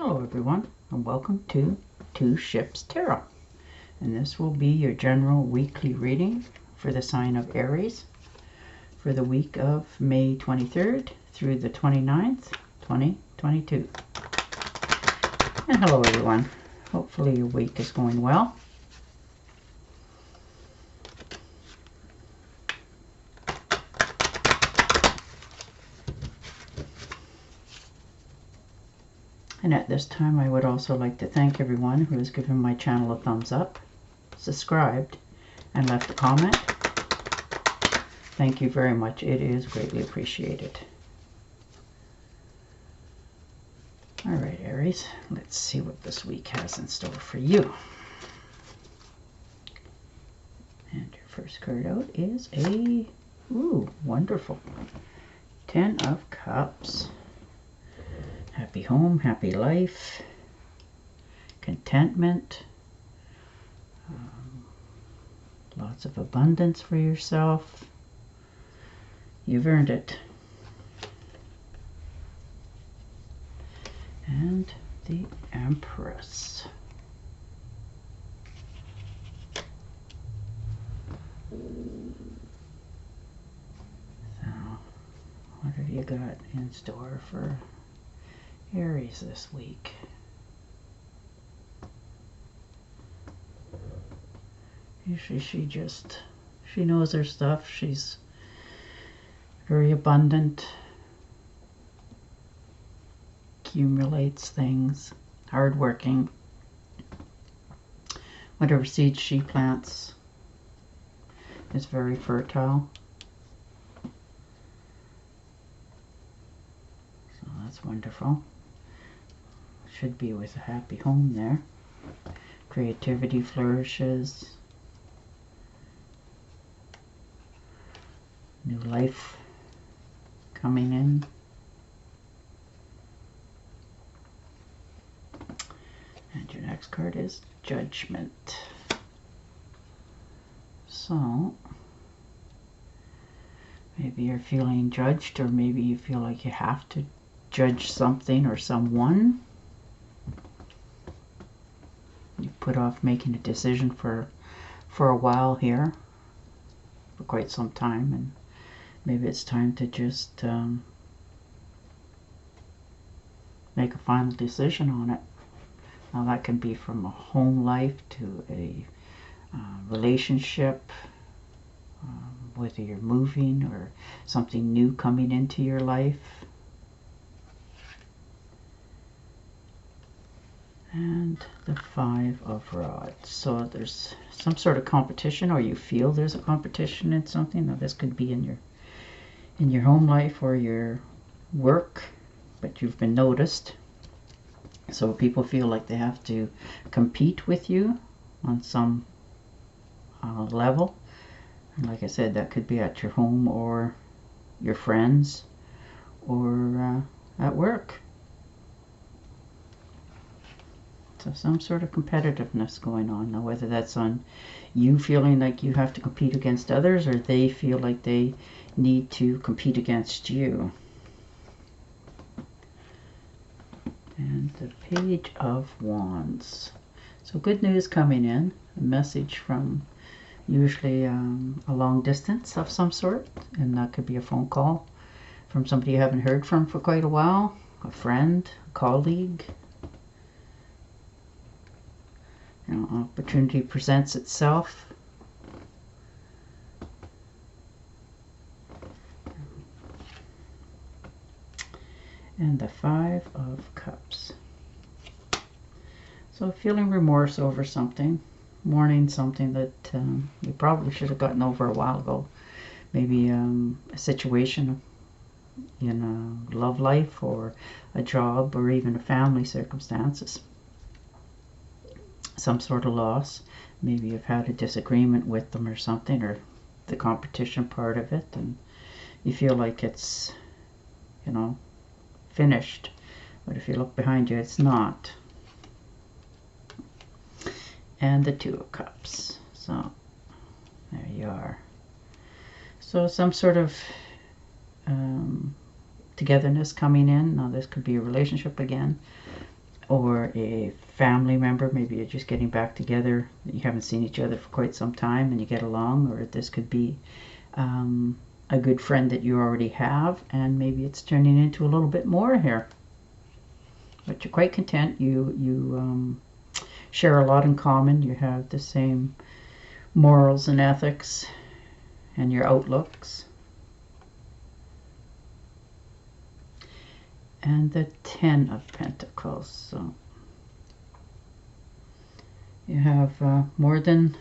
Hello everyone, and welcome to Two Ships Tarot. And this will be your general weekly reading for the sign of Aries for the week of May 23rd through the 29th, 2022. And hello everyone. Hopefully your week is going well. And at this time, I would also like to thank everyone who has given my channel a thumbs up, subscribed, and left a comment. Thank you very much. It is greatly appreciated. All right, Aries, let's see what this week has in store for you. And your first card out is a, wonderful, 10 of Cups. Happy home, happy life, contentment, lots of abundance for yourself. You've earned it. And the Empress. So, what have you got in store for Aries this week? Usually she knows her stuff. She's very abundant, accumulates things, hardworking. Whatever seeds she plants is very fertile. So that's wonderful. Should be with a happy home there. Creativity flourishes. New life coming in. And your next card is Judgment. So maybe you're feeling judged, or maybe you feel like you have to judge something or someone. You put off making a decision for a while here, for quite some time, and maybe it's time to just make a final decision on it. Now that can be from a home life to a relationship, whether you're moving or something new coming into your life. And the 5 of Rods. So there's some sort of competition, or you feel there's a competition in something. Now this could be in your home life or your work, but you've been noticed. So people feel like they have to compete with you on some level. And like I said, that could be at your home or your friends or at work. So some sort of competitiveness going on. Now whether that's on you feeling like you have to compete against others, or they feel like they need to compete against you. And the Page of Wands. So good news coming in. A message from usually a long distance of some sort. And that could be a phone call from somebody you haven't heard from for quite a while. A friend, a colleague. You know, opportunity presents itself. And the 5 of Cups. So feeling remorse over something, mourning something that you probably should have gotten over a while ago. Maybe a situation in a love life or a job or even a family circumstances. Some sort of loss. Maybe you've had a disagreement with them or something, or the competition part of it, and you feel like it's, you know, finished. But if you look behind you, it's not. And the 2 of Cups. So there you are. So some sort of togetherness coming in. Now this could be a relationship again. or a family member. Maybe you're just getting back together. You haven't seen each other for quite some time and you get along. Or this could be a good friend that you already have, and maybe it's turning into a little bit more here. But you're quite content. You share a lot in common. You have the same morals and ethics and your outlooks. And the 10 of Pentacles. So you have more than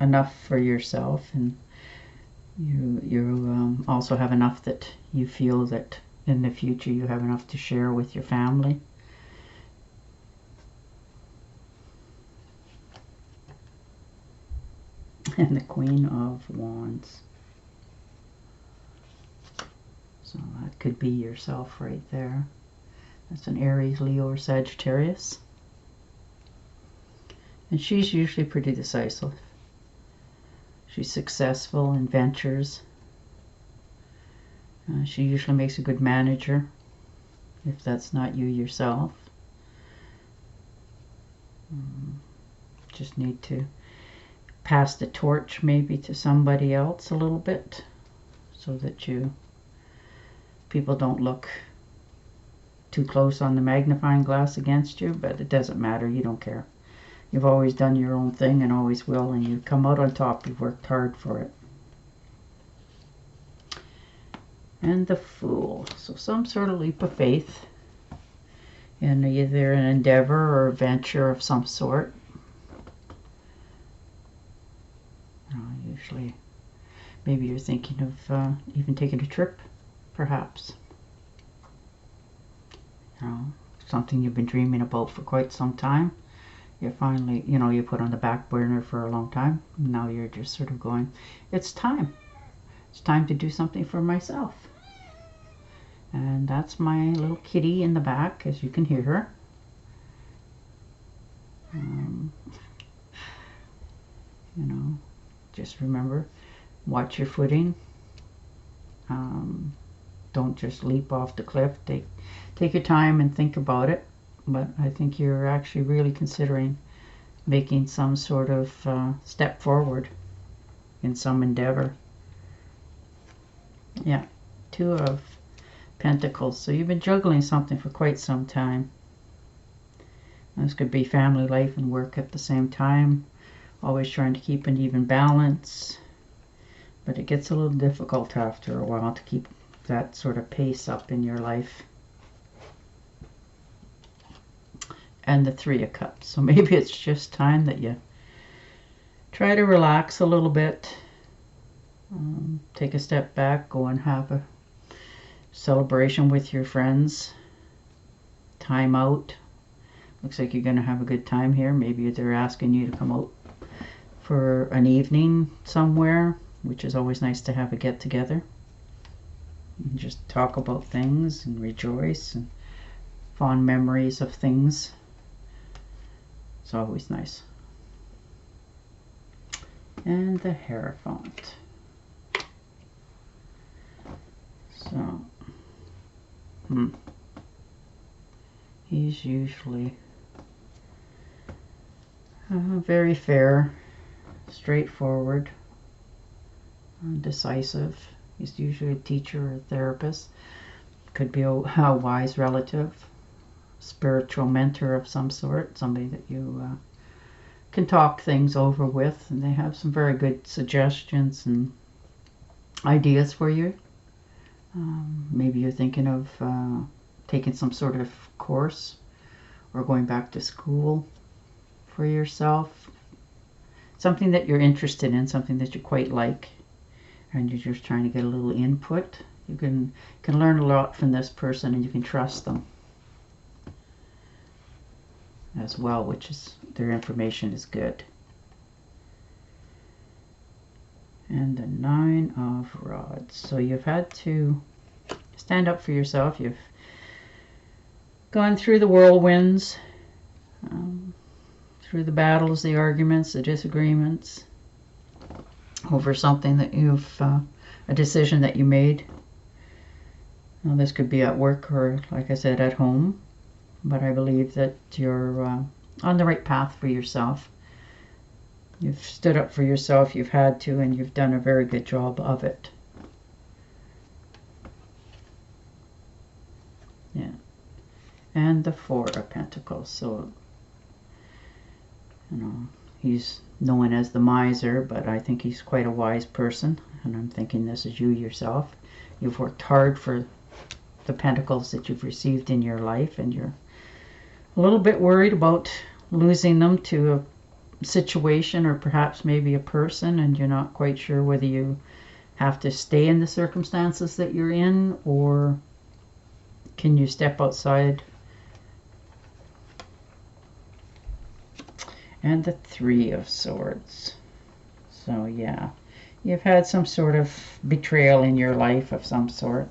enough for yourself, and you also have enough that you feel that in the future you have enough to share with your family. And the Queen of Wands. So that could be yourself right there. That's an Aries, Leo, or Sagittarius. And she's usually pretty decisive. She's successful in ventures. She usually makes a good manager, if that's not you yourself. Just need to pass the torch maybe to somebody else a little bit, so that people don't look too close on the magnifying glass against you. But it doesn't matter, you don't care. You've always done your own thing and always will, and you come out on top. You've worked hard for it. And the Fool. So some sort of leap of faith in either an endeavor or a venture of some sort. Usually, maybe you're thinking of even taking a trip, perhaps. Something you've been dreaming about for quite some time. You finally, you put on the back burner for a long time. Now you're just sort of going, it's time. It's time to do something for myself. And that's my little kitty in the back, as you can hear her. Just remember, watch your footing. Don't just leap off the cliff. Take your time and think about it. But I think you're actually really considering making some sort of step forward in some endeavor. Yeah, 2 of Pentacles. So you've been juggling something for quite some time. This could be family life and work at the same time. Always trying to keep an even balance. But it gets a little difficult after a while to keep that sort of pace up in your life. And the 3 of Cups. So maybe it's just time that you try to relax a little bit. Take a step back. Go and have a celebration with your friends. Time out. Looks like you're going to have a good time here. Maybe they're asking you to come out for an evening somewhere, which is always nice to have a get-together. Just talk about things and rejoice and fond memories of things. It's always nice. And the Hierophant. So, he's usually very fair, straightforward, decisive. He's usually a teacher or a therapist. Could be a wise relative, spiritual mentor of some sort, somebody that you can talk things over with, and they have some very good suggestions and ideas for you. Maybe you're thinking of taking some sort of course or going back to school for yourself. Something that you're interested in, something that you quite like, and you're just trying to get a little input. You can learn a lot from this person, and you can trust them as well, which is, their information is good. And the 9 of Rods. So you've had to stand up for yourself. You've gone through the whirlwinds, through the battles, the arguments, the disagreements over something that you've, a decision that you made. Now this could be at work or, like I said, at home. But I believe that you're on the right path for yourself. You've stood up for yourself, you've had to, and you've done a very good job of it. Yeah. And the Four of Pentacles. So, you know, he's known as the miser, but I think he's quite a wise person. And I'm thinking this is you yourself. You've worked hard for the pentacles that you've received in your life, and you're a little bit worried about losing them to a situation or perhaps maybe a person, and you're not quite sure whether you have to stay in the circumstances that you're in, or can you step outside. And the Three of Swords. So yeah, you've had some sort of betrayal in your life of some sort.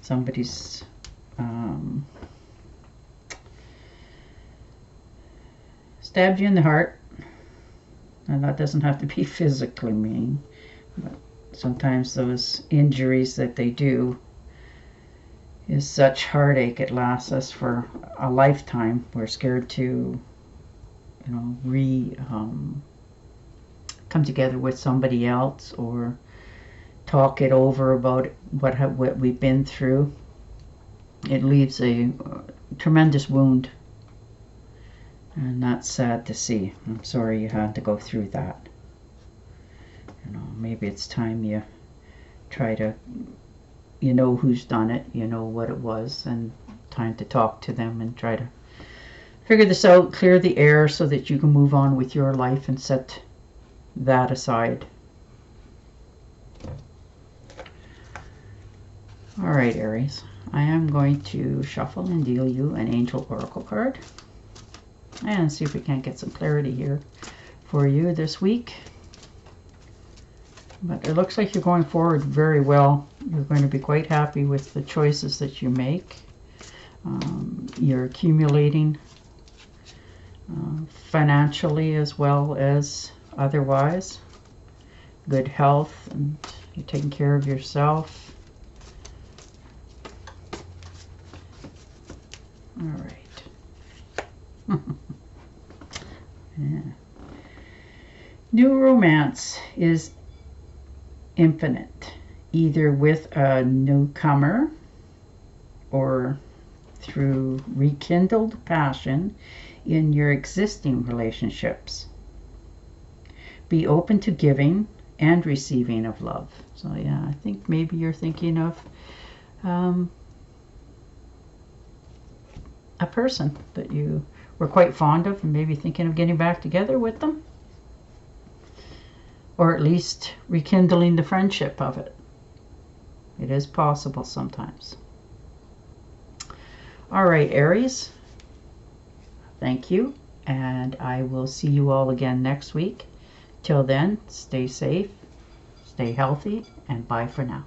Somebody's stabbed you in the heart. And that doesn't have to be physically mean, but sometimes those injuries that they do is such heartache, it lasts us for a lifetime. We're scared to, you know, come together with somebody else or talk it over about what we've been through. It leaves a tremendous wound, and that's sad to see. I'm sorry you had to go through that. You know, maybe it's time you try to, you know who's done it, you know what it was, and time to talk to them and try to figure this out, clear the air so that you can move on with your life and set that aside. All right, Aries, I am going to shuffle and deal you an Angel Oracle card and see if we can't get some clarity here for you this week. But it looks like you're going forward very well. You're going to be quite happy with the choices that you make. You're accumulating financially as well as otherwise. Good health, and you're taking care of yourself. All right. Yeah. New romance is infinite, either with a newcomer or through rekindled passion in your existing relationships. Be open to giving and receiving of love. So yeah, I think maybe you're thinking of a person that you were quite fond of and maybe thinking of getting back together with them. Or at least rekindling the friendship of it. It is possible sometimes. All right, Aries. Thank you. And I will see you all again next week. Till then, stay safe, stay healthy, and bye for now.